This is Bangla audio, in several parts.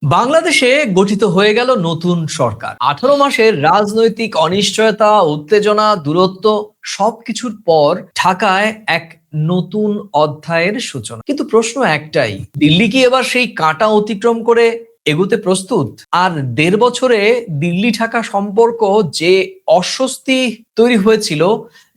বাংলাদেশে গঠিত হয়ে গেল নতুন সরকার। 18 মাসের রাজনৈতিক অনিশ্চয়তা, উত্তেজনা, দূরত্ব সবকিছুর পর ঢাকায় এক নতুন অধ্যায়ের সূচনা। কিন্তু প্রশ্ন একটাই, দিল্লি কি এবার সেই কাঁটা অতিক্রম করে এগোতে প্রস্তুত? আর 1.5 বছরে দিল্লি ঢাকা সম্পর্ক যে অস্বস্তি তৈরি হয়েছিল,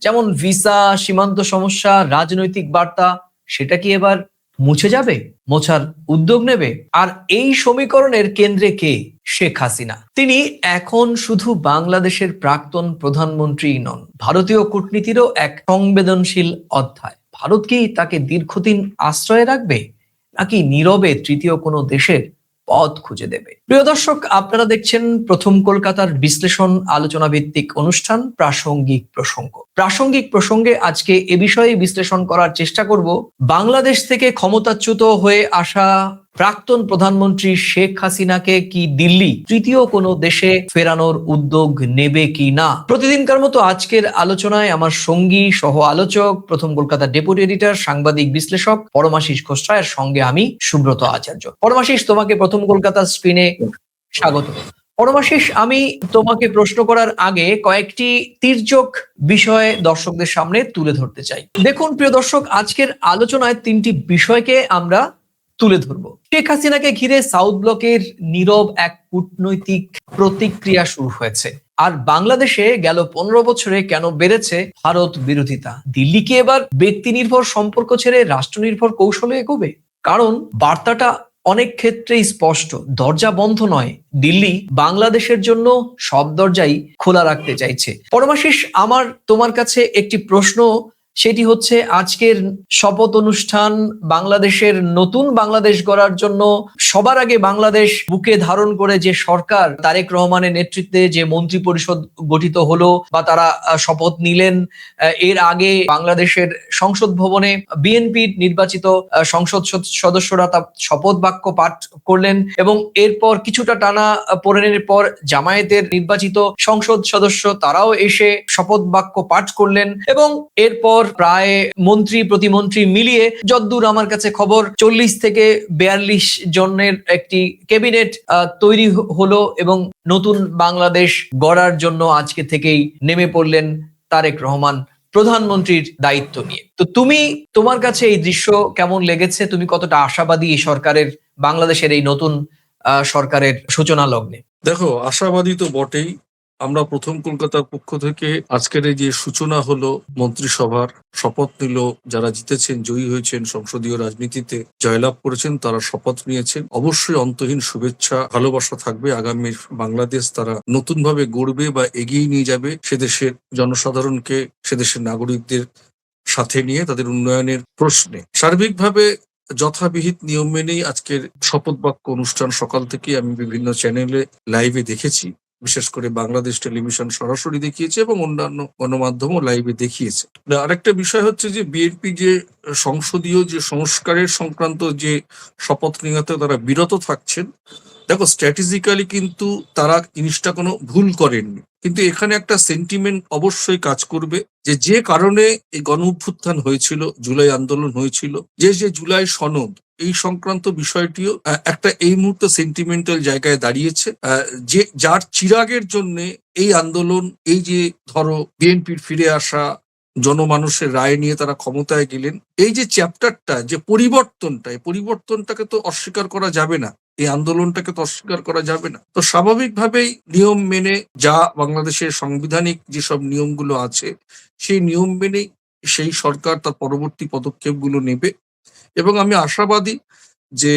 যেমন ভিসা, সীমান্ত সমস্যা, রাজনৈতিক বার্তা, সেটা কি এবার মুছে যাবে, মোছার উদ্যোগ নেবে? আর এই সমীকরণের কেন্দ্রে কে? শেখ হাসিনা। তিনি এখন শুধু বাংলাদেশের প্রাক্তন প্রধানমন্ত্রী নন, ভারতীয় কূটনীতিরও এক সংবেদনশীল অধ্যায়। ভারত কি তাকে দীর্ঘদিন আশ্রয়ে রাখবে, নাকি নীরবে তৃতীয় কোনো দেশের পথ খুঁজে দেবে? প্রিয় দর্শক, আপনারা দেখছেন প্রথম কলকাতার বিশ্লেষণ আলোচনা ভিত্তিক অনুষ্ঠান প্রাসঙ্গিক প্রসঙ্গ। প্রাসঙ্গিক প্রসঙ্গে আজকে এ বিষয়ে বিশ্লেষণ করার চেষ্টা করব বাংলাদেশ থেকে ক্ষমতাচ্যুত হয়ে আসা প্রাক্তন প্রধানমন্ত্রী শেখ হাসিনাকে কি দিল্লি তৃতীয় কোনো দেশে ফেরানোর উদ্যোগ নেবে কি না। প্রতিদিনকার মতো আজকের আলোচনায় আমার সঙ্গী সহ আলোচক, প্রথম কলকাতা ডেপুটি এডিটর, সাংবাদিক বিশ্লেষক পরমাশিস খোসরায়ের সঙ্গে আমি সুব্রত আচার্য। পরমাশিস, তোমাকে প্রথম কলকাতা স্ক্রিনে স্বাগত। পরমাশিস, আমি তোমাকে প্রশ্ন করার আগে কয়েকটি তির্যক বিষয়ে দর্শকদের সামনে তুলে ধরতে চাই। দেখুন প্রিয় দর্শক, আজকের আলোচনায় 3টি বিষয়কে আমরা তুলে ধরবো। শেখ হাসিনাকে ঘিরে সাউথ ব্লকের নীরব এক কূটনৈতিক প্রতিক্রিয়া শুরু হয়েছে। আর বাংলাদেশে গেল 15 বছরে কেন বেড়েছে ভারত বিরোধিতা? দিল্লি কি এবার ব্যক্তি নির্ভর সম্পর্ক ছেড়ে রাষ্ট্র নির্ভর কৌশলে এগোবে? কারণ বার্তাটা অনেক ক্ষেত্রেই স্পষ্ট, দরজা বন্ধ নয়, দিল্লি বাংলাদেশের জন্য সব দরজাই খোলা রাখতে চাইছে। পরমাশিস, আমার তোমার কাছে একটি প্রশ্ন, সেটি হচ্ছে আজকের শপথ অনুষ্ঠান বাংলাদেশের নতুন বাংলাদেশ গড়ার জন্য সবার আগে বাংলাদেশ বুকে ধারণ করে যে সরকার, তারেক রহমানের নেতৃত্বে যে মন্ত্রী পরিষদ গঠিত হলো বা তারা শপথ নিলেন, এর আগে বাংলাদেশের সংসদ ভবনে বিএনপির নির্বাচিত সংসদ সদস্যরা তা শপথ বাক্য পাঠ করলেন এবং এরপর কিছুটা টানা পোড়েনের পর জামায়াতের নির্বাচিত সংসদ সদস্য তারাও এসে শপথ বাক্য পাঠ করলেন এবং এরপর প্রায় মন্ত্রী প্রতিমন্ত্রী মিলিয়ে যদ্দূর আমার কাছে খবর 40 থেকে 42 জনের একটি ক্যাবিনেট তৈরি হলো এবং নতুন বাংলাদেশ গড়ার জন্য আজকে থেকেই নেমে পড়লেন তারেক রহমান প্রধানমন্ত্রীর দায়িত্ব নিয়ে। তো তোমার কাছে এই দৃশ্য কেমন লেগেছে? তুমি কতটা আশাবাদী এই সরকারের, বাংলাদেশের এই নতুন সরকারের সূচনা লগ্নে? দেখো, আশাবাদী তো বটেই। আমরা প্রথম কলকাতার পক্ষ থেকে আজকের এই যে সূচনা হলো মন্ত্রিসভার, শপথ নিল যারা জিতেছেন, জয়ী হয়েছেন, সংসদীয় রাজনীতিতে জয়লাভ করেছেন, তারা শপথ নিয়েছেন। অবশ্যই অন্তহীন শুভেচ্ছা, ভালোবাসা থাকবে। আগামী বাংলাদেশ তারা নতুন ভাবে গড়বে বা এগিয়ে নিয়ে যাবে সেদেশের জনসাধারণকে, সেদেশের নাগরিকদের সাথে নিয়ে তাদের উন্নয়নের প্রশ্নে। সার্বিকভাবে যথাবিহিত নিয়ম মেনেই আজকের শপথ বাক্য অনুষ্ঠান সকাল থেকে আমি বিভিন্ন চ্যানেলে লাইভে দেখেছি। বিশেষ করে বাংলাদেশ টেলিভিশন সরাসরি দেখিয়েছে এবং অন্যান্য গণমাধ্যমও লাইভে দেখিয়েছে। আরেকটা বিষয় হচ্ছে যে বিএনপি যে সংসদীয় যে সংস্কারের সংক্রান্ত যে শপথ নেওয়াতে তারা বিরত থাকছেন, দেখো স্ট্র্যাটেজিক্যালি কিন্তু তারা জিনিসটা কোনো ভুল করেননি, কিন্তু এখানে একটা সেন্টিমেন্ট অবশ্যই কাজ করবে যে কারণে এই গণ অভ্যুত্থান হয়েছিল, জুলাই আন্দোলন হয়েছিল, যে জুলাই সনদ, এই সংক্রান্ত বিষয়টিও একটা এই মুহূর্তে সেন্টিমেন্টাল জায়গায় দাঁড়িয়েছে। যে যার চিরাগের জন্য এই আন্দোলন, এই যে ধরো বিএনপির ফিরে আসা, জনমানুষের রায় নিয়ে তারা ক্ষমতায় গেলেন, এই যে চ্যাপ্টারটা, যে পরিবর্তনটা, এই পরিবর্তনটাকে তো অস্বীকার করা যাবে না, এই আন্দোলনটাকে তো অস্বীকার করা যাবে না। তো স্বাভাবিকভাবেই নিয়ম মেনে, যা বাংলাদেশের সাংবিধানিক যেসব নিয়মগুলো আছে, সেই নিয়ম মেনেই সেই সরকার তার পরবর্তী পদক্ষেপগুলো নেবে। এবং আমি আশাবাদী যে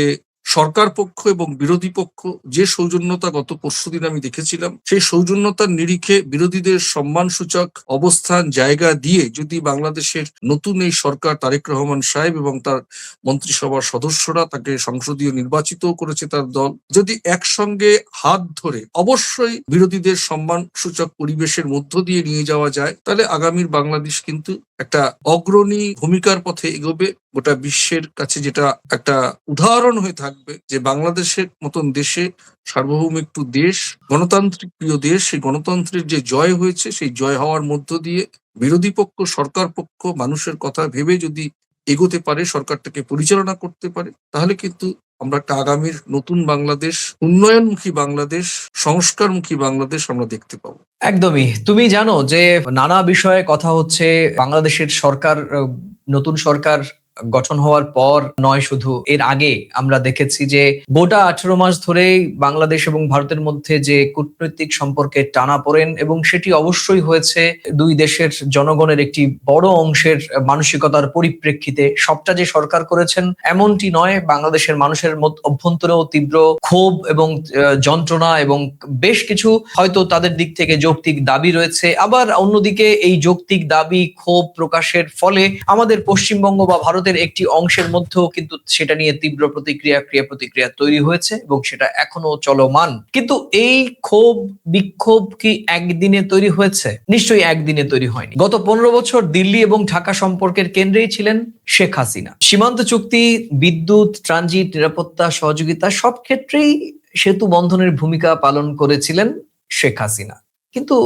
সরকার পক্ষ এবং বিরোধী পক্ষ যে সৌজন্যতা গত পরশুদিন আমি দেখেছিলাম, সেই সৌজন্যতার নিরিখে বিরোধীদের সম্মানসূচক অবস্থান জায়গা দিয়ে যদি বাংলাদেশের নতুন এই সরকার, তারেক রহমান সাহেব এবং তার মন্ত্রিসভার সদস্যরা, তাকে সংসদীয় নির্বাচিত করেছে তার দল, যদি একসঙ্গে হাত ধরে অবশ্যই বিরোধীদের সম্মানসূচক পরিবেশের মধ্য দিয়ে নিয়ে যাওয়া যায়, তাহলে আগামীর বাংলাদেশ কিন্তু একটা অগ্রণী ভূমিকার পথে এগোবে। গোটা বিশ্বের কাছে যেটা একটা উদাহরণ হয়ে থাকবে যে বাংলাদেশের মতন দেশে, সার্বভৌম একটু দেশ, গণতান্ত্রিক প্রিয় দেশ, সেই গণতন্ত্রের যে জয় হয়েছে, সেই জয় হওয়ার মধ্য দিয়ে বিরোধী পক্ষ, সরকার পক্ষ মানুষের কথা ভেবে যদি এগোতে পারে, সরকারটাকে পরিচালনা করতে পারে, তাহলে কিন্তু আমরা একটা আগামীর নতুন বাংলাদেশ, উন্নয়নমুখী বাংলাদেশ, সংস্কারমুখী বাংলাদেশ আমরা দেখতে পাবো। একদমই। তুমি জানো যে নানা বিষয়ে কথা হচ্ছে। বাংলাদেশের সরকার, নতুন সরকার গঠন হওয়ার পর নয়, শুধু এর আগে আমরা দেখেছি যে গোটা 18 মাস ধরেই বাংলাদেশ এবং ভারতের মধ্যে যে কূটনৈতিক সম্পর্কের টানাপোড়েন, এবং সেটি অবশ্যই হয়েছে দুই দেশের জনগণের একটি বড় অংশের মানসিকতার পরিপ্রেক্ষিতে। সবটা যে সরকার করেছেন এমনটি নয়, বাংলাদেশের মানুষের অভ্যন্তরেও তীব্র ক্ষোভ এবং যন্ত্রণা, এবং বেশ কিছু হয়তো তাদের দিক থেকে যৌক্তিক দাবি রয়েছে। আবার অন্যদিকে এই যৌক্তিক দাবি ক্ষোভ প্রকাশের ফলে আমাদের পশ্চিমবঙ্গ বা ভারতের একটি অংশের মধ্যেও কিন্তু সেটা নিয়ে তীব্র ক্রিয়া প্রতিক্রিয়া তৈরি হয়েছে, এবং সেটা এখনো চলমান। কিন্তু এই ক্ষোভ বিক্ষোভ কি একদিনে তৈরি হয়েছে? নিশ্চয়ই একদিনে তৈরি হয়নি। গত 15 বছর দিল্লি এবং ঢাকা সম্পর্কের কেন্দ্রেই ছিলেন শেখ হাসিনা। সীমান্ত চুক্তি, বিদ্যুৎ, ট্রানজিট, নিরাপত্তা, সহযোগিতা সব ক্ষেত্রেই সেতু বন্ধনের ভূমিকা পালন করেছিলেন শেখ হাসিনা। কিন্তু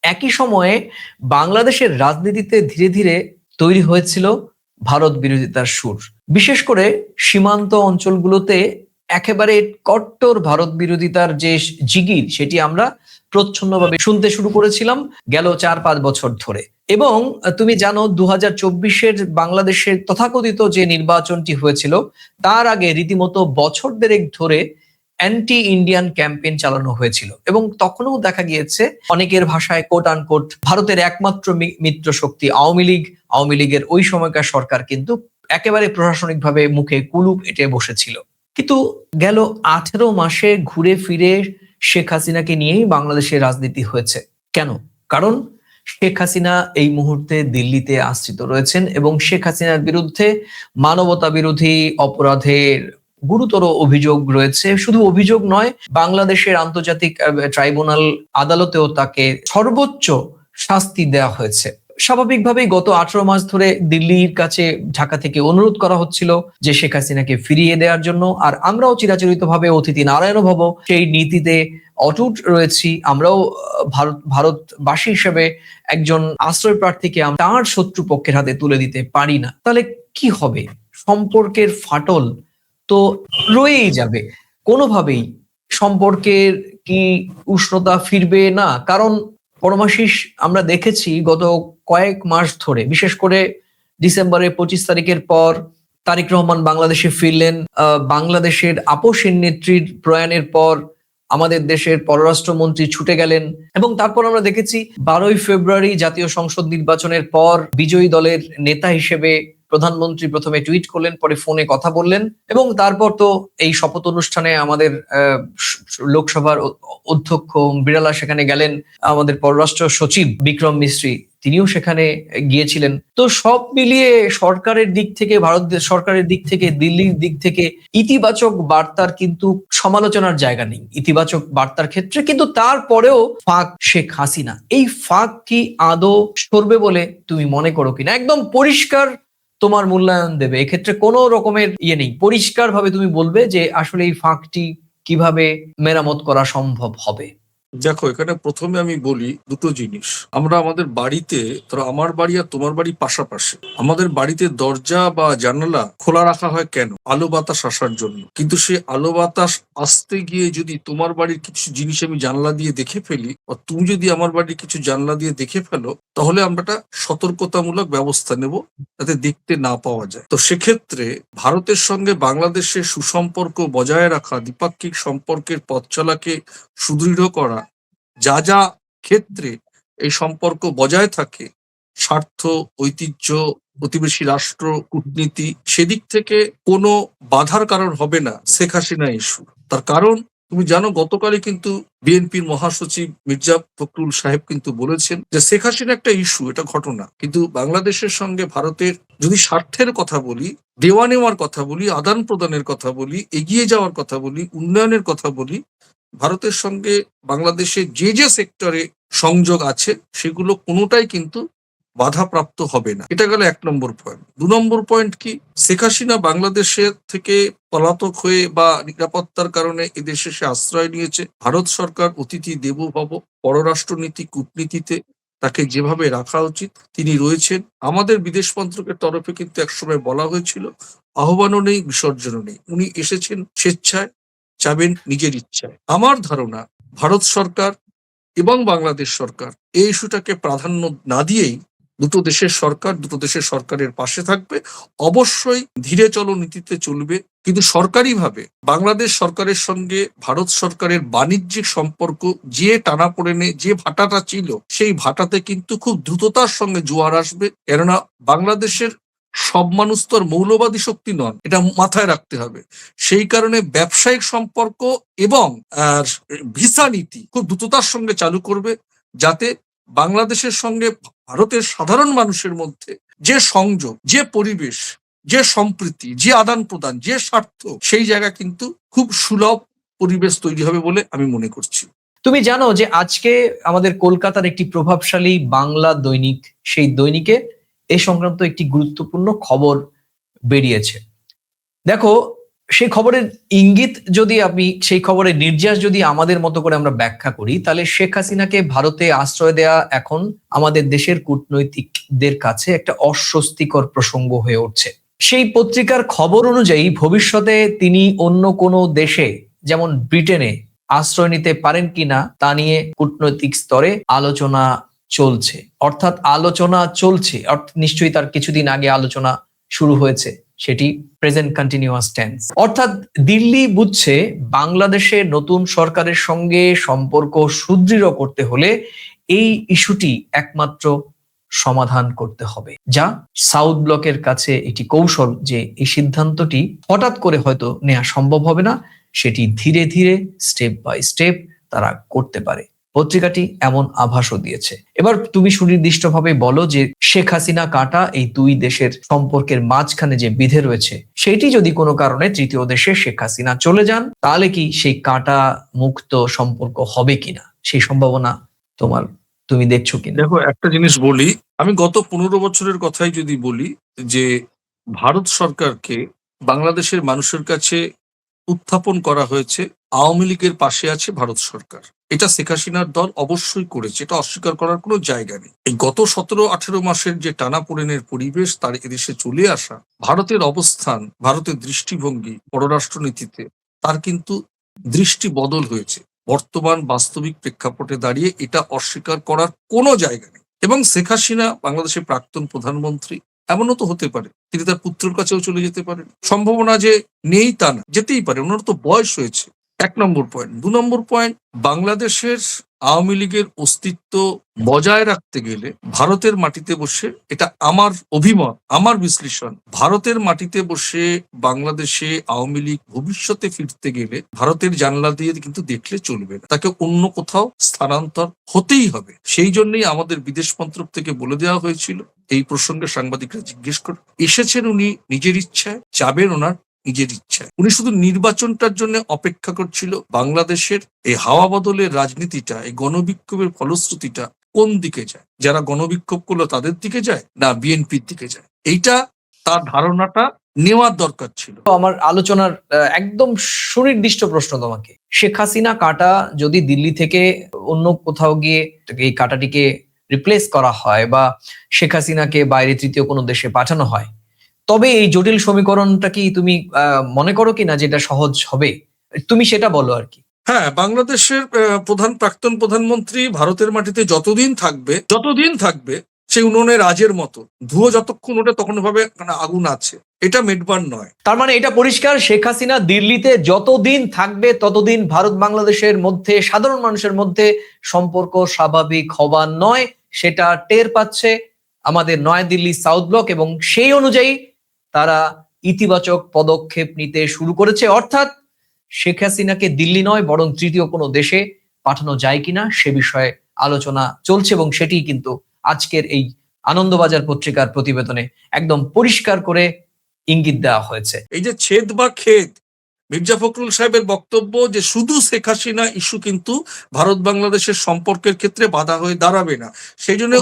একই সময়ে বাংলাদেশের রাজনীতিতে ধীরে ধীরে তৈরি হয়েছিল ভারত বিরোধিতার সুর। বিশেষ করে সীমান্ত অঞ্চলগুলোতে একেবারে কট্টর ভারত বিরোধিতার যে জিগির, সেটি আমরা প্রচ্ছন্নভাবে শুনতে শুরু করেছিলাম গেল 4-5 বছর ধরে। এবং তুমি জানো 2024-এর বাংলাদেশের তথাকথিত যে নির্বাচনটি হয়েছিল, তার আগে রীতিমতো বছর দেড়েক ধরে অ্যান্টি ইন্ডিয়ান ক্যাম্পেইন চালানো হয়েছিল, এবং তখনও দেখা গিয়েছে অনেকের ভাষায় কোট আনকোট ভারতের একমাত্র মিত্র শক্তি আওয়ামী লীগের ওই সময়কার সরকার কিন্তু একেবারে প্রশাসনিকভাবে মুখে কুলুপ এঁটে বসেছিল। কিন্তু গেল 18 মাসে ঘুরে ফিরে শেখ হাসিনাকে নিয়েই বাংলাদেশের রাজনীতি হয়েছে। কেন? কারণ শেখ হাসিনা এই মুহূর্তে দিল্লিতে আশ্রিত রয়েছেন, এবং শেখ হাসিনার বিরুদ্ধে মানবতা বিরোধী অপরাধের গুরুতর অভিযোগ রয়েছে। শুধু অভিযোগ নয়, বাংলাদেশের আন্তর্জাতিক ট্রাইব্যুনাল আদালতেও তাকে সর্বোচ্চ শাস্তি দেওয়া হয়েছে। স্বাভাবিকভাবেই গত 18 মাস ধরে দিল্লির কাছে ঢাকা থেকে অনুরোধ করা হচ্ছিল যে শেখ হাসিনাকে ফিরিয়ে দেওয়ার জন্য। আর আমরাও চিরাচরিতভাবে অতিথি নারায়ণ ভব সেই নীতিতে অটুট রয়েছি। আমরাও ভারতবাসী হিসেবে একজন আশ্রয় প্রার্থীকে তার শত্রুপক্ষের হাতে তুলে দিতে পারি না। তাহলে কি হবে? সম্পর্কের ফাটল তো রয়েই যাবে। কোনোভাবেই সম্পর্কের কি উষ্ণতা ফিরবে না? কারণ পরমাশিস আমরা দেখেছি গত কয়েক মাস ধরে, বিশেষ করে ডিসেম্বরের 25 তারিখের পর তারেক রহমান বাংলাদেশে ফিরলেন। বাংলাদেশের আপসহীন নেত্রীর প্রয়াণের পর আমাদের দেশের পররাষ্ট্রমন্ত্রী ছুটে গেলেন, এবং তারপর আমরা দেখেছি 12ই ফেব্রুয়ারি জাতীয় সংসদ নির্বাচনের পর বিজয়ী দলের নেতা হিসেবে প্রধানমন্ত্রী প্রথমে টুইট করলেন, পরে ফোনে কথা বললেন, এবং তারপর তো এই শপথ অনুষ্ঠানে আমাদের লোকসভার অধ্যক্ষ বিড়ালা সেখানে গেলেন, আমাদের পররাষ্ট্র সচিব বিক্রম মিস্ত্রি তিনিও সেখানে গিয়েছিলেন। তো সব মিলিয়ে সরকারের দিক থেকে, ভারত সরকারের দিক থেকে, দিল্লির দিক থেকে ইতিবাচক বার্তার কিন্তু সমালোচনার জায়গা নেই ইতিবাচক বার্তার ক্ষেত্রে। কিন্তু তারপরেও ফাঁক শেখ হাসিনা। এই ফাঁক কি আদৌ সরবে বলে তুমি মনে করো কিনা? একদম পরিষ্কার তোমার মূল্যায়ন দেবে, এক্ষেত্রে কোনো রকমের নেই। পরিষ্কার ভাবে তুমি বলবে যে আসলে এই ফাঁকটি কিভাবে মেরামত করা সম্ভব হবে। দেখো, এখানে প্রথমে আমি বলি দুটো জিনিস। আমরা আমাদের বাড়িতে, ধরো আমার বাড়ি আর তোমার বাড়ি পাশাপাশি, আমাদের বাড়িতে দরজা বা জানালা খোলা রাখা হয় কেন? আলো বাতাস আসার জন্য। কিন্তু সে আলো বাতাস আসতে গিয়ে যদি তোমার বাড়ির কিছু জিনিস আমি জানলা দিয়ে দেখে ফেলি, বা তুমি যদি আমার বাড়ির কিছু জানলা দিয়ে দেখে ফেলো, তাহলে আমরা একটা সতর্কতামূলক ব্যবস্থা নেব যাতে দেখতে না পাওয়া যায়। তো সেক্ষেত্রে ভারতের সঙ্গে বাংলাদেশের সুসম্পর্ক বজায় রাখা, দ্বিপাক্ষিক সম্পর্কের পথ চলাকে সুদৃঢ় করা, যা যা ক্ষেত্রে এই সম্পর্ক বজায় থাকে, স্বার্থ, ঐতিহ্য, প্রতিবেশী রাষ্ট্র, কূটনীতি, সেদিক থেকে কোনো বাধার কারণ হবে না শেখ হাসিনা ইস্যু। তার কারণ তুমি জানো, গতকালই কিন্তু বিএনপির মহাসচিব মির্জা ফখরুল সাহেব কিন্তু বলেছেন যে শেখ হাসিনা একটা ইস্যু, এটা ঘটনা, কিন্তু বাংলাদেশের সঙ্গে ভারতের যদি স্বার্থের কথা বলি, দেওয়া নেওয়ার কথা বলি, আদান প্রদানের কথা বলি, এগিয়ে যাওয়ার কথা বলি, উন্নয়নের কথা বলি, ভারতের সঙ্গে বাংলাদেশের যে যে সেক্টরে সংযোগ আছে সেগুলো কোনোটাই কিন্তু বাধাপ্রাপ্ত হবে না। এটা গেল 1 নম্বর পয়েন্ট। 2 নম্বর পয়েন্ট কি? শেখ হাসিনা বাংলাদেশের থেকে পলাতক হয়ে বা নিরাপত্তার কারণে এদেশে সে আশ্রয় নিয়েছে। ভারত সরকার অতিথি দেবো ভব, পররাষ্ট্রনীতি, কূটনীতিতে তাকে যেভাবে রাখা উচিত তিনি রয়েছেন। আমাদের বিদেশ মন্ত্রকের তরফে কিন্তু একসময় বলা হয়েছিল আহ্বানও নেই, বিসর্জনও নেই। উনি এসেছেন স্বেচ্ছায়, যাবেন নিজের ইচ্ছায়। আমার ধারণা ভারত সরকার এবং বাংলাদেশ সরকার এই ইস্যুটাকে প্রাধান্য না দিয়েই দুটো দেশের সরকারের পাশে থাকবে। অবশ্যই ধীরে চলো নীতিতে চলবে, কিন্তু সরকারিভাবে বাংলাদেশ সরকারের সঙ্গে ভারত সরকারের বাণিজ্যিক সম্পর্ক যে টানাপোড়েনে যে ভাটাটা ছিল, সেই ভাটাতে কিন্তু খুব দ্রুততার সঙ্গে জোয়ার আসবে। কেননা বাংলাদেশের সব মানুষ তো আর মৌলবাদী শক্তি নন, এটা মাথায় রাখতে হবে। সেই কারণে ব্যবসায়িক সম্পর্ক এবং ভিসা নীতি খুব দ্রুততার সঙ্গে চালু করবে, যাতে বাংলাদেশের সঙ্গে ভারতের সাধারণ মানুষের মধ্যে যে সংযোগ, যে পরিবেশ, যে সম্প্রীতি, যে আদান প্রদান, যে স্বার্থ, সেই জায়গা কিন্তু খুব সুলভ পরিবেশ তৈরি হবে বলে আমি মনে করছি। তুমি জানো যে আজকে আমাদের কলকাতার একটি প্রভাবশালী বাংলা দৈনিক, সেই দৈনিকে এই সংক্রান্ত একটি গুরুত্বপূর্ণ খবর বেরিয়েছে। দেখো, সেই খবরের ইঙ্গিত যদি সেই খবরের নির্যাস যদি আমাদের মতো করে আমরা ব্যাখ্যা করি, তাহলে শেখ হাসিনাকে ভারতে আশ্রয় দেয়া এখন আমাদের দেশের কূটনৈতিকদের কাছে একটা অস্বস্তিকর প্রসঙ্গ হয়ে উঠছে। সেই পত্রিকার খবর অনুযায়ী ভবিষ্যতে তিনি অন্য কোনো দেশে, যেমন ব্রিটেনে আশ্রয় নিতে পারেন কিনা তা নিয়ে কূটনৈতিক স্তরে আলোচনা চলছে। অর্থাৎ নিশ্চয়ই তার কিছুদিন আগে আলোচনা শুরু হয়েছে, সেটি প্রেজেন্ট কন্টিনিউয়াস টেন্স। অর্থাৎ দিল্লি বুঝছে বাংলাদেশের নতুন সরকারের সঙ্গে সম্পর্ক সুদৃঢ় করতে হলে এই ইস্যুটি একমাত্র সমাধান করতে হবে, যা সাউথ ব্লকের কাছে এটি কৌশল যে এই সিদ্ধান্তটি হঠাৎ করে হয়তো নেওয়া সম্ভব হবে না, সেটি ধীরে ধীরে স্টেপ বাই স্টেপ তারা করতে পারে। পত্রিকাটি এমন আভাসও দিয়েছে। এবার তুমি সুনির্দিষ্টভাবে বলো যে শেখ হাসিনা কাটা এই দুই দেশের সম্পর্কের মাঝখানে যে বিধে রয়েছে, সেটি যদি কোনো কারণে তৃতীয় দেশে শেখ হাসিনা চলে যান, তাহলে কি সেই কাটা মুক্ত সম্পর্ক হবে কিনা, সেই সম্ভাবনা তুমি দেখছো কিনা? দেখো, একটা জিনিস বলি, আমি গত 15 বছরের কথাই যদি বলি, যে ভারত সরকারকে বাংলাদেশের মানুষের কাছে উত্থাপন করা হয়েছে আওয়ামী লীগের পাশে আছে ভারত সরকার। এটা শেখ হাসিনার দল অবশ্যই করেছে, এটা অস্বীকার করার কোনো জায়গা নেই। এই গত 17-18 মাসের যে টানাপোড়েনের পরিবেশ, তার এদেশে চলে আসা, ভারতের অবস্থান, ভারতের দৃষ্টিভঙ্গি পররাষ্ট্রনীতিতে, তার কিন্তু দৃষ্টি বদল হয়েছে। বর্তমান বাস্তবিক প্রেক্ষাপটে দাঁড়িয়ে এটা অস্বীকার করার কোনো জায়গা নেই। এবং শেখ হাসিনা বাংলাদেশের প্রাক্তন প্রধানমন্ত্রী, এমনও তো হতে পারে তিনি তার পুত্রের কাছেও চলে যেতে পারেন। সম্ভাবনা যে নেই তা না, যেতেই পারে, ওনার তো বয়স হয়েছে। 1 নম্বর পয়েন্ট। 2 নম্বর পয়েন্ট, বাংলাদেশের আওয়ামী লীগের অস্তিত্ব বজায় রাখতে গেলে ভারতের মাটিতে বসে, এটা আমার অভিমত, আমার বিশ্লেষণ, ভারতের মাটিতে বসে বাংলাদেশে আওয়ামী লীগ ভবিষ্যতে ফিরতে গেলে ভারতের জানলা দিয়ে কিন্তু দেখলে চলবে না, তাকে অন্য কোথাও স্থানান্তর হতেই হবে। সেই জন্যই আমাদের বিদেশ মন্ত্রক থেকে বলে দেওয়া হয়েছিল, এই প্রসঙ্গে সাংবাদিকরা জিজ্ঞেস করে, এসেছেন উনি নিজের ইচ্ছায়, যাবেন ওনার নিজের ইচ্ছায়। উনি শুধু নির্বাচনটার জন্য অপেক্ষা করছিল। বাংলাদেশের এই হাওয়া বদলের রাজনীতিটা, এই গণবিক্ষোভের ফলশ্রুতিটা কোন দিকে যায়, যারা গণবিক্ষোভ করলো তাদের দিকে যায় না বিএনপির দিকে যায়, এইটা তার ধারণাটা নেওয়ার দরকার ছিল। আমার আলোচনার একদম সুনির্দিষ্ট প্রশ্ন তোমাকে, শেখ হাসিনা কাটা যদি দিল্লি থেকে অন্য কোথাও গিয়ে এই কাটাটিকে রিপ্লেস করা হয় বা শেখ হাসিনাকে বাইরে তৃতীয় কোনো দেশে পাঠানো হয়, তবে এই জটিল সমীকরণটা কি তুমি মনে করো কিনা যে এটা সহজ হবে? তুমি সেটা বলো আর কি। হ্যাঁ, বাংলাদেশের প্রাক্তন প্রধানমন্ত্রী ভারতের মাটিতে যতদিন থাকবে সেই উনুনে রাজের মতো, ধুয়ো যতক্ষণ ওঠে তখন ভাবে আগুন আছে, এটা মেটবার নয়। তার মানে এটা পরিষ্কার, শেখ হাসিনা দিল্লিতে যতদিন থাকবে ততদিন ভারত বাংলাদেশের মধ্যে, সাধারণ মানুষের মধ্যে সম্পর্ক স্বাভাবিক হবার নয়, সেটা টের পাচ্ছে আমাদের নয়াদিল্লি সাউথ ব্লক, এবং সেই অনুযায়ী তারা ইতিবাচক পদক্ষেপ নিতে শুরু করেছে। অর্থাৎ শেখ হাসিনাকে দিল্লি নয় বরং তৃতীয় কোনো দেশে পাঠানো যায় কিনা সে বিষয়ে আলোচনা চলছে, এবং সেটি কিন্তু আজকের এই আনন্দবাজার পত্রিকার প্রতিবেদনে একদম পরিষ্কার করে ইঙ্গিত দেওয়া হয়েছে। এই যে ছেদ বা খেদ, মির্জা ফখরুল সাহেবের বক্তব্য যে শুধু শেখ হাসিনা ইস্যু কিন্তু ভারত বাংলাদেশের সম্পর্কের ক্ষেত্রে বাধা হয়ে দাঁড়াবে না, সেই জন্য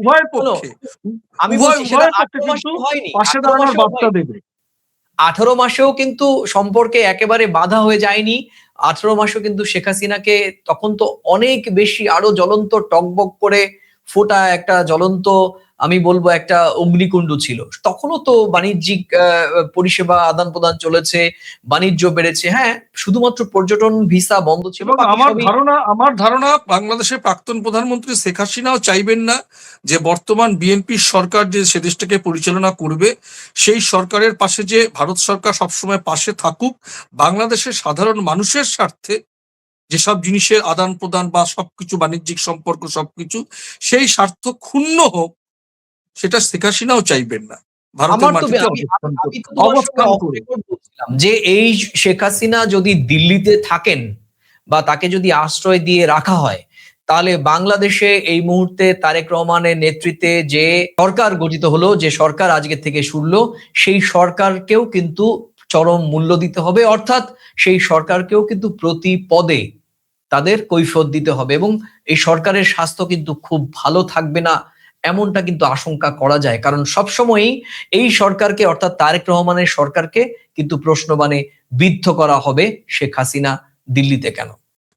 উভয় পক্ষে পাশে দাঁড়ানোর বার্তা দেবে। 18 মাসেও কিন্তু সম্পর্কে একেবারে বাধা হয়ে যায়নি। 18 মাসেও কিন্তু শেখ হাসিনাকে তখন তো অনেক বেশি আরো জ্বলন্ত টকবক করে ফোটা একটা জ্বলন্ত, আমি বলবো একটা অগ্নিকুণ্ড ছিল। তখনও তো বাণিজ্যিক পরিষেবা আদান প্রদান চলেছে, বাণিজ্য বেড়েছে। হ্যাঁ, শুধুমাত্র পর্যটন ভিসা বন্ধ ছিল, এবং বাকি সবই। আমার ধারণা বাংলাদেশের প্রাক্তন প্রধানমন্ত্রী শেখ হাসিনাও চাইবেন না যে বর্তমান বিএনপি সরকার যে সে দেশটাকে পরিচালনা করবে সেই সরকারের পাশে যে ভারত সরকার সবসময় পাশে থাকুক, বাংলাদেশের সাধারণ মানুষের স্বার্থে যেসব জিনিসের আদান প্রদান বা সবকিছু বাণিজ্যিক সম্পর্ক সবকিছু সেই স্বার্থ ক্ষুণ্ণ হোক, সেটা শেখ হাসিনাও চাইবেন না। ভারতের আমার তো মাটিতে আমি আমি আমি তো তোমার সঙ্গে অবস্থান অফ করে। রেকর্ড বলছিলাম যে এই শেখ হাসিনা যদি দিল্লিতে থাকেন বা তাকে যদি আশ্রয় দিয়ে রাখা হয়, তাহলে বাংলাদেশে এই মুহূর্তে তারেক রহমানের নেতৃত্বে যে সরকার গঠিত হলো, যে সরকার আজকে থেকে শুরলো, সেই সরকারকেও কিন্তু চরম মূল্য দিতে হবে। অর্থাৎ সেই সরকারকেও কিন্তু প্রতি পদে তাদের কৈফিয়ত দিতে হবে, এবং এই সরকারের স্বাস্থ্য কিন্তু খুব ভালো থাকবে না, এমনটা কিন্তু আশঙ্কা করা যায়। কারণ সবসময়ই এই সরকারকে, অর্থাৎ তারেক রহমানের সরকারকে কিন্তু প্রশ্নবাণে বিদ্ধ করা হবে শেখ হাসিনা দিল্লিতে কেন।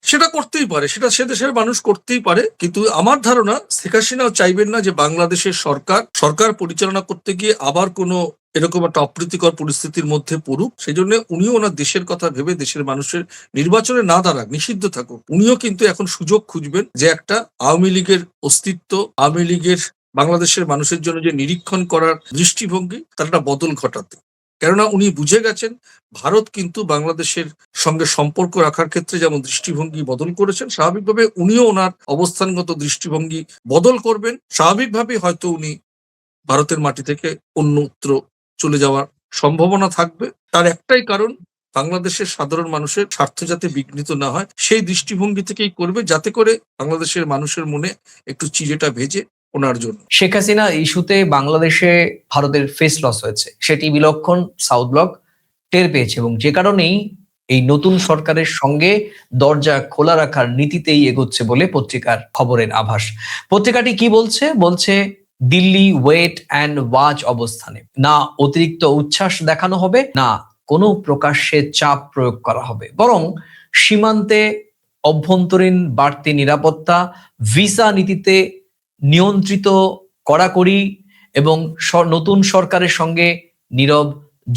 সেটা করতেই পারে, সেটা সে দেশের মানুষ করতেই পারে, কিন্তু আমার ধারণা শেখ হাসিনাও চাইবেন না যে বাংলাদেশের সরকার পরিচালনা করতে গিয়ে আবার কোনো এরকম একটা অপ্রীতিকর পরিস্থিতির মধ্যে পড়ুক। সেই জন্য উনিও ওনার দেশের কথা ভেবে দেশের মানুষের নির্বাচনে না দাঁড়াক, নিষিদ্ধ থাকুক, উনিও কিন্তু এখন সুযোগ খুঁজবেন যে একটা আওয়ামী লীগের অস্তিত্ব, আওয়ামী লীগের বাংলাদেশের মানুষের জন্য যে নিরীক্ষণ করার দৃষ্টিভঙ্গি, তার একটা বদল ঘটাতে। কেননা উনি বুঝে গেছেন ভারত কিন্তু বাংলাদেশের সঙ্গে সম্পর্ক রাখার ক্ষেত্রে যেমন দৃষ্টিভঙ্গি বদল করেছেন, স্বাভাবিকভাবে উনিও ওনার অবস্থানগত দৃষ্টিভঙ্গি বদল করবেন। স্বাভাবিকভাবে হয়তো উনি ভারতের মাটি থেকে অন্যত্র চলে যাওয়ার সম্ভাবনা থাকবে। তার একটাই কারণ, বাংলাদেশের সাধারণ মানুষের স্বার্থ যাতে বিঘ্নিত না হয় সেই দৃষ্টিভঙ্গি থেকেই করবে, যাতে করে বাংলাদেশের মানুষের মনে একটু চিড়েটা ভেজে ওনার জন্য। শেখ হাসিনা ইস্যুতে বাংলাদেশে ভারতের ফেস লস হয়েছে, সেটি বিলক্ষণ সাউথ ব্লক টের পেয়েছে, এবং যে কারণেই এই নতুন সরকারের সঙ্গে দরজা খোলা রাখার নীতিতেই এগোচ্ছে বলে পত্রিকার খবরের আভাস। পত্রিকাটি কি বলছে? বলছে দিল্লি ওয়েট অ্যান্ড ওয়াচ অবস্থানে, না অতিরিক্ত উচ্ছ্বাস দেখানো হবে, না কোনো প্রকাশ্যে চাপ প্রয়োগ করা হবে, বরং সীমান্তে অভ্যন্তরীণ বাড়তি নিরাপত্তা, ভিসা নীতিতে নিয়ন্ত্রিত কড়াকড়ি, এবং নতুন সরকারের সঙ্গে নীরব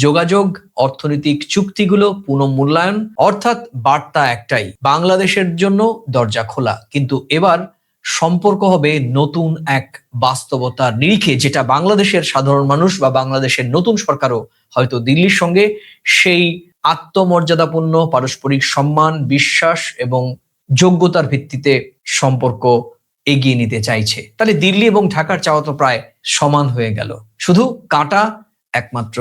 যোগাযোগ, অর্থনৈতিক চুক্তিগুলো পুনঃমূল্যায়ন। অর্থাৎ বার্তা একটাই, বাংলাদেশের জন্য দরজা খোলা, কিন্তু এবার সম্পর্ক হবে নতুন এক বাস্তবতার নিরিখে, যেটা বাংলাদেশের সাধারণ মানুষ বা বাংলাদেশের নতুন সরকারও হয়তো দিল্লির সঙ্গে সেই আত্মমর্যাদাপূর্ণ পারস্পরিক সম্মান, বিশ্বাস এবং যোগ্যতার ভিত্তিতে সম্পর্ক এগিয়ে নিতে চাইছে। তাহলে দিল্লি এবং ঢাকার চাওয়া তো প্রায় সমান হয়ে গেল, শুধু কাঁটা একমাত্র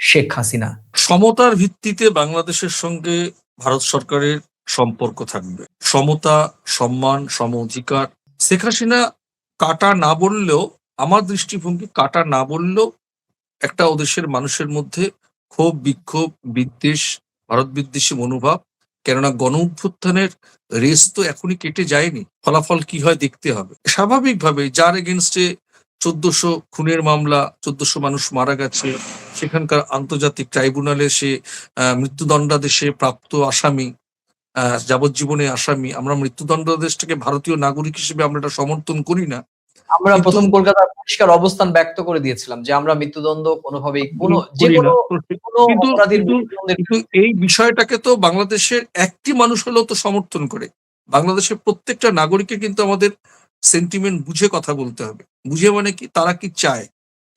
শেখ হাসিনা। সমতার ভিত্তিতে বাংলাদেশের সঙ্গে ভারত সরকারের সম্পর্ক থাকবে, সমতা, সম্মান, সম অধিকার। শেখ হাসিনা কাটা না বললেও, আমার দৃষ্টিভঙ্গি কাটা না বললেও একটা ওদেশের মানুষের মধ্যে ক্ষোভ, বিক্ষোভ, বিদ্বেষ, ভারত বিদ্বেষী মনোভাব। কেননা গণ অভ্যুত্থানের রেস তো এখনই কেটে যায়নি, ফলাফল কি হয় দেখতে হবে। স্বাভাবিকভাবে যার এগেনস্টে 1400 খুনের মামলা, 1400 মানুষ মারা গেছে, সেখানকার আন্তর্জাতিক ট্রাইব্যুনালে সে মৃত্যুদণ্ডাদেশে প্রাপ্ত আসামি, যাবজ্জীবনে আসামি। আমরা মৃত্যুদণ্ডাদেশটাকে ভারতীয় নাগরিক হিসেবে আমরা এটা সমর্থন করি না, আমরা কিন্তু প্রথম কলকাতার পরিষ্কার অবস্থান ব্যক্ত করে দিয়েছিলাম যে আমরা মৃত্যুদণ্ড কোনোভাবেই, কোনো যে করি না। কোনো কোনো কিন্তু অপরাধীর কিন্তু মৃত্যুদণ্ডের। কিন্তু এই বিষয়টাকে তো বাংলাদেশের একটি মানুষ হলেও তো সমর্থন করে। বাংলাদেশের প্রত্যেকটা নাগরিককে কিন্তু আমাদের সেন্টিমেন্ট বুঝে কথা বলতে হবে। বুঝে মানে কি, তারা কি চায়,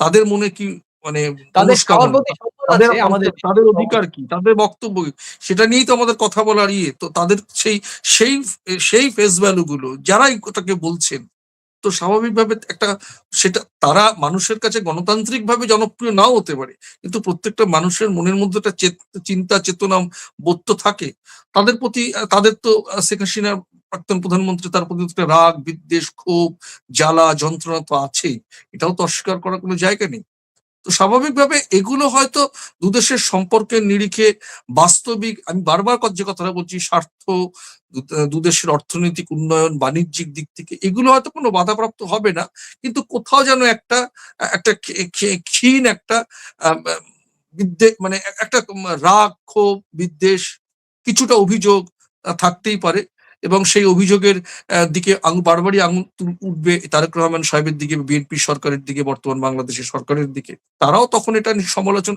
তাদের মনে কি, মানে তাদের চাওয়ার মনস্কামনা, প্রতি সম্মান তাদের আছে, আমাদের তাদের অধিকার কি, তাদের বক্তব্য কি, সেটা নিয়েই তো আমাদের কথা বলার ইয়ে। তো তাদের সেই সেই ফেস ভ্যালু গুলো যারাই তাকে বলছেন, তো স্বাভাবিকভাবে একটা, সেটা তারা মানুষের কাছে গণতান্ত্রিকভাবে জনপ্রিয় নাও হতে পারে, কিন্তু প্রত্যেকটা মানুষের মনের মধ্যে একটা চিন্তা চেতনা বোধ তো থাকে। তাদের প্রতি তাদের তো শেখ হাসিনা প্রাক্তন প্রধানমন্ত্রী, তার প্রতি একটা রাগ, বিদ্বেষ, ক্ষোভ, জ্বালা, যন্ত্রণা তো আছেই। এটাও তো অস্বীকার করার কোনো জায়গা নেই। তো স্বাভাবিকভাবে এগুলো হয়তো দুদেশের সম্পর্কের নিরিখে বাস্তবিক, আমি বারবার যে কথাটা বলছি, স্বার্থ, দুদেশের অর্থনৈতিক উন্নয়ন, বাণিজ্যিক দিক থেকে এগুলো হয়তো কোনো বাধাপ্রাপ্ত হবে না, কিন্তু কোথাও যেন একটা একটা ক্ষীণ একটা বিদ্বেষ, মানে একটা রাগ, ক্ষোভ, বিদ্বেষ, কিছুটা অভিযোগ থাকতেই পারে। এবং সেই অভিযোগের দিকে বারবারই আঙুল উঠবে তারেক রহমান সাহেবের দিকে, বিএনপি সরকারের দিকে, বর্তমান বাংলাদেশের সরকারের দিকে। তারাও তখন এটা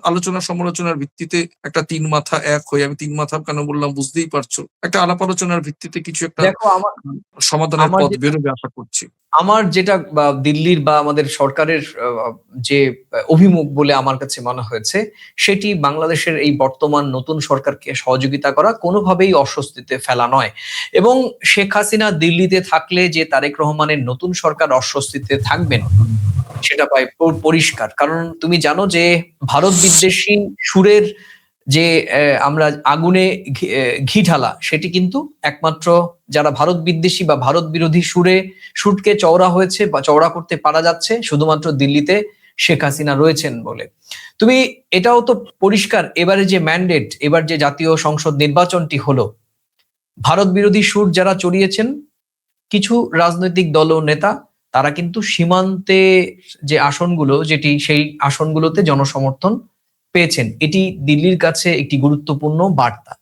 আলোচনা সমালোচনার ভিত্তিতে একটা তিন মাথা এক হয়ে, আমি তিন মাথা কেন বললাম বুঝতেই পারছো, একটা আলাপ আলোচনার ভিত্তিতে কিছু একটা দেখো, সমাধানের আমার পথ বেরোবে আশা করছি। আমার যেটা দিল্লির বা আমাদের সরকারের যে অভিমুখ বলে আমার কাছে মনে হয়েছে, সেটি বাংলাদেশের এই বর্তমান নতুন সরকারকে সহযোগিতা করা, কোনোভাবেই অস্বস্তিতে ফেলা নয়। এবং শেখ হাসিনা দিল্লিতে থাকলে যে তারেক রহমানের নতুন সরকার অস্বস্তিতে থাকবেন সেটা প্রায় পরিষ্কার। কারণ তুমি জানো যে ভারত বিদ্বেষী সুরের যে আমরা আগুনে ঘি ঢালা, সেটি কিন্তু একমাত্র যারা ভারত বিদ্বেষী বা ভারত বিরোধী সুরকে চওড়া হয়েছে বা চওড়া করতে পারা যাচ্ছে শুধুমাত্র দিল্লিতে শেখ হাসিনা রয়েছেন বলে। তুমি এটাও তো পরিষ্কার, এবারে যে ম্যান্ডেট, এবার যে জাতীয় সংসদ নির্বাচনটি হলো, ভারত বিরোধী সুর যারা চড়িয়েছেন কিছু রাজনৈতিক দল ও নেতা, তারা কিন্তু সীমান্তে যে আসনগুলো, যেটি সেই আসনগুলোতে জনসমর্থন পেয়েছেন। এটি দিল্লির কাছে একটি গুরুত্বপূর্ণ বার্তা।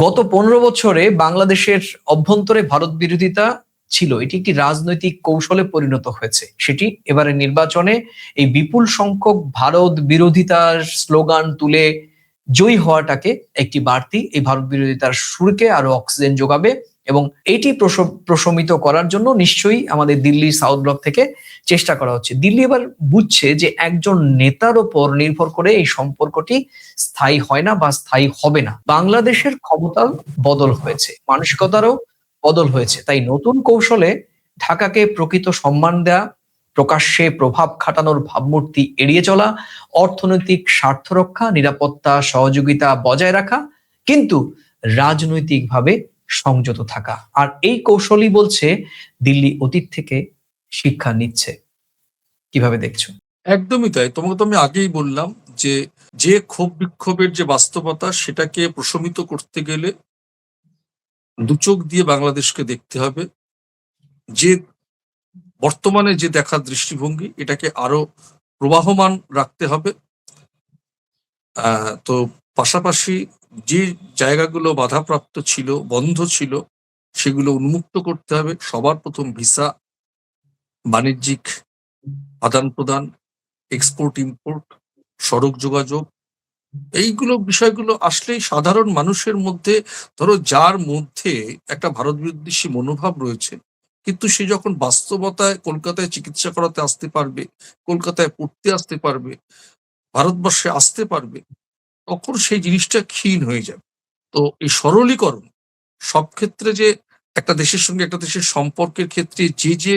গত 15 বছরে বাংলাদেশের অভ্যন্তরে ভারত বিরোধিতা ছিল, এটি একটি রাজনৈতিক কৌশলে পরিণত হয়েছে। সেটি এবারে নির্বাচনে এই বিপুল সংখ্যক ভারত বিরোধিতার স্লোগান তুলে জয়ী হওয়াটাকে একটি বাড়তি, এই ভারত বিরোধিতার সুরকে আরো অক্সিজেন যোগাবে। এবং এটি প্রশমিত করার জন্য নিশ্চয়ই আমাদের দিল্লি সাউথ ব্লক থেকে চেষ্টা করা হচ্ছে। দিল্লি এবার বুঝছে যে একজন নেতার ওপর নির্ভর করে এই সম্পর্কটি স্থায়ী হয় না বা স্থায়ী হবে না। বাংলাদেশের ক্ষমতার বদল হয়েছে, মানসিকতারও বদল হয়েছে। তাই নতুন কৌশলে ঢাকাকে প্রকৃত সম্মান দেয়া, প্রকাশ্যে প্রভাব খাটানোর ভাবমূর্তি এড়িয়ে চলা, অর্থনৈতিক স্বার্থ রক্ষা, নিরাপত্তা সহযোগিতা বজায় রাখা, কিন্তু রাজনৈতিকভাবে সংযত থাকা। আর এই কৌশলই বলছে দিল্লি অতীত থেকে শিক্ষা নিচ্ছে। কিভাবে দেখছো? একদমই তাই। তোমাকে তো আমি আগেই বললাম যে যে ক্ষোভ বিক্ষোভের যে বাস্তবতা, সেটাকে প্রশমিত করতে গেলে দু চোখ দিয়ে বাংলাদেশকে দেখতে হবে। যে বর্তমানে যে দেখার দৃষ্টিভঙ্গি, এটাকে আরো প্রবাহমান রাখতে হবে। তো পাশাপাশি যে জায়গাগুলো বাধাপ্রাপ্ত ছিল, বন্ধ ছিল, সেগুলো উন্মুক্ত করতে হবে। সবার প্রথম ভিসা, বাণিজ্যিক আদান প্রদান, এক্সপোর্ট ইম্পোর্ট, সড়ক যোগাযোগ, এইগুলো বিষয়গুলো আসলেই সাধারণ মানুষের মধ্যে, ধরো যার মধ্যে একটা ভারত বিদ্বেষী মনোভাব রয়েছে, কিন্তু সে যখন বাস্তবতায় কলকাতায় চিকিৎসা করাতে আসতে পারবে, কলকাতায় পড়তে আসতে পারবে, ভারতবর্ষে আসতে পারবে, তখন সেই জিনিসটা ক্ষীণ হয়ে যাবে। তো এই সরলীকরণ সব ক্ষেত্রে, যে একটা দেশের সঙ্গে একটা দেশের সম্পর্কের ক্ষেত্রে যে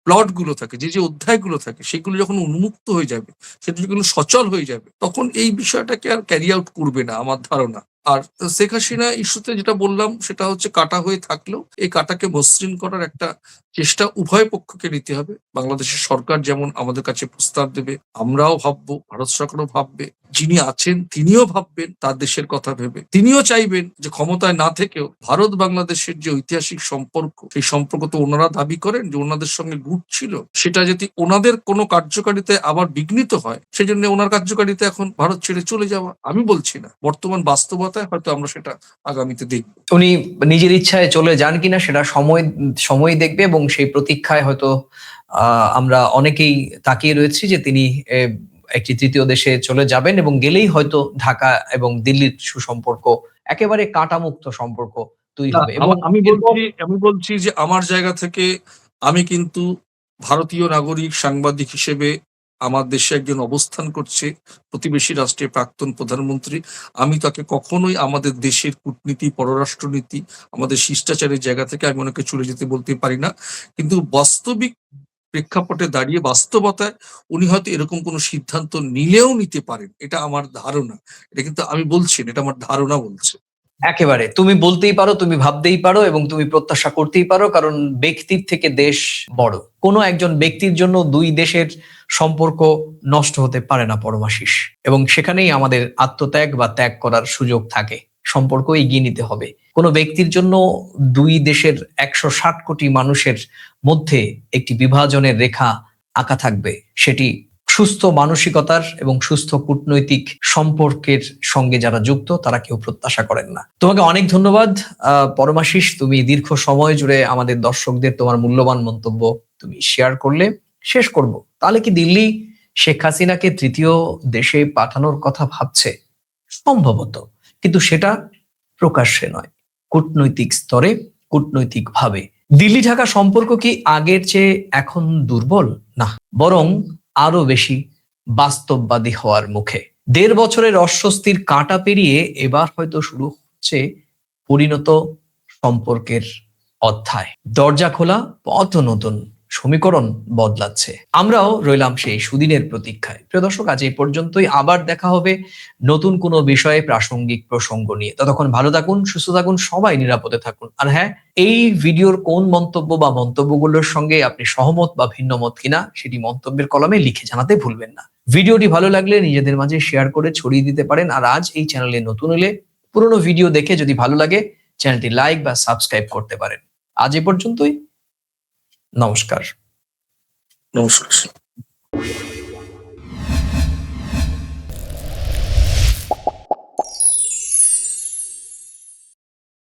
প্লট গুলো থাকে, যে অধ্যায়গুলো থাকে, সেগুলো যখন উন্মুক্ত হয়ে যাবে, সেটা যখন সচল হয়ে যাবে, তখন এই বিষয়টাকে আর ক্যারি আউট করবে না আমার ধারণা। আর শেখ হাসিনা ইস্যুতে যেটা বললাম, সেটা হচ্ছে কাটা হয়ে থাকলেও এই কাটাকে মসৃণ করার একটা চেষ্টা উভয় পক্ষকে নিতে হবে। বাংলাদেশের সরকার যেমন আমাদের কাছে প্রস্তাব দেবে, আমরাও ভাববো, ভারত সরকারও ভাববে, যিনি আছেন তিনিও ভাববেন তার দেশের কথা ভেবে। তিনিও চাইবেন যে ক্ষমতায় না থেকেও ভারত বাংলাদেশের যে ঐতিহাসিক সম্পর্ক, সেই সম্পর্ক তো ওনারা দাবি করেন যে ওনাদের সঙ্গে গুড ছিল, সেটা যদি ওনাদের কোনো কার্যকারিতায় আবার বিঘ্নিত হয়, সেজন্য ওনার কার্যকারিতা এখন ভারত ছেড়ে চলে যাওয়া। আমি বলছি না, বর্তমান বাস্তবতায় হয়তো আমরা সেটা আগামীতে দেখব। উনি নিজের ইচ্ছায় চলে যান কিনা সেটা সময় দেখবে, এবং সেই প্রতীক্ষায় হয়তো আমরা অনেকেই তাকিয়ে রয়েছি যে তিনি একটি তৃতীয় দেশে চলে যাবেন, এবং গেলেই হয়তো ঢাকা এবং দিল্লির সুসম্পর্ক একেবারে কাঁটামুক্ত সম্পর্ক তৈরি হবে। এবং আমি বলছি যে আমার জায়গা থেকে আমি কিন্তু ভারতীয় নাগরিক সাংবাদিক হিসেবে আমার দেশে একজন অবস্থান করছে, প্রতিবেশী রাষ্ট্রের প্রাক্তন প্রধানমন্ত্রী। আমি তাকে কখনোই আমাদের দেশের কূটনীতি, পররাষ্ট্রনীতি, আমাদের শিষ্টাচারের জায়গা থেকে আমি ওনাকে চলে যেতে বলতে পারি না। কিন্তু বাস্তবিক প্রেক্ষাপটে দাঁড়িয়ে, বাস্তবতায় উনি হয়তো এরকম কোনো সিদ্ধান্ত নিলেও নিতে পারেন, এটা আমার ধারণা। এটা কিন্তু আমি বলছি না, এটা আমার ধারণা বলছে। একেবারে তুমি বলতেই পারো, তুমি ভাবতেই পারো, এবং তুমি প্রত্যাশা করতেই পারো, কারণ ব্যক্তির থেকে দেশ বড়। কোনো একজন ব্যক্তির জন্য দুই দেশের সম্পর্ক নষ্ট হতে পারে না পরমাশিস, এবং সেখানেই আমাদের আত্মত্যাগ বা ত্যাগ করার সুযোগ থাকে। সম্পর্ক এগিয়ে নিতে হবে। কোনো ব্যক্তির জন্য দুই দেশের 160 কোটি মানুষের মধ্যে একটি বিভাজনের রেখা আঁকা থাকবে, সেটি সুস্থ মানসিকতার এবং সুস্থ কূটনৈতিক সম্পর্কের সঙ্গে যারা যুক্ত তারা কেউ প্রত্যাশা করেন না। তোমাকে অনেক ধন্যবাদ পরমাশিস, তুমি দীর্ঘ সময় জুড়ে আমাদের দর্শকদের তোমার মূল্যবান মন্তব্য তুমি শেয়ার করলে। শেষ করব, তাহলে কি দিল্লি শেখ হাসিনাকে তৃতীয় দেশে পাঠানোর কথা ভাবছে? সম্ভবত, কিন্তু সেটা প্রকাশ্যে নয়, কূটনৈতিক স্তরে, কূটনৈতিক ভাবে। দিল্লি ঢাকা সম্পর্ক কি আগের চেয়ে এখন দুর্বল? না, বরং আরো বেশি বাস্তববাদী হওয়ার মুখে। 1.5 বছরের অস্বস্তির কাঁটা পেরিয়ে এবার হয়তো শুরু হচ্ছে পরিণত সম্পর্কের অধ্যায়। দরজা খোলা, পথ নতুন, সমীকরণ বদলাচ্ছে। আমরাও রইলাম সেই সুদিনের প্রতীক্ষায়। প্রিয় দর্শক, আজ এই পর্যন্তই। আবার দেখা হবে নতুন কোনো বিষয়ে, প্রাসঙ্গিক প্রসঙ্গ নিয়ে। ততক্ষণ ভালো থাকুন, সুস্থ থাকুন, সবাই নিরাপদে থাকুন। আর হ্যাঁ, এই ভিডিওর কোন মন্তব্য বা মন্তব্যগুলোর সঙ্গে আপনি সহমত বা ভিন্নমত কিনা সেটি মন্তব্যের কলমে লিখে জানাতে ভুলবেন না। ভিডিওটি ভালো লাগলে নিজেদের মাঝে শেয়ার করে ছড়িয়ে দিতে পারেন। আর আজ এই চ্যানেলে নতুন হলে পুরনো ভিডিও দেখে যদি ভালো লাগে চ্যানেলটি লাইক বা সাবস্ক্রাইব করতে পারেন। আজ এ পর্যন্তই। নমস্কার। নমস্কার।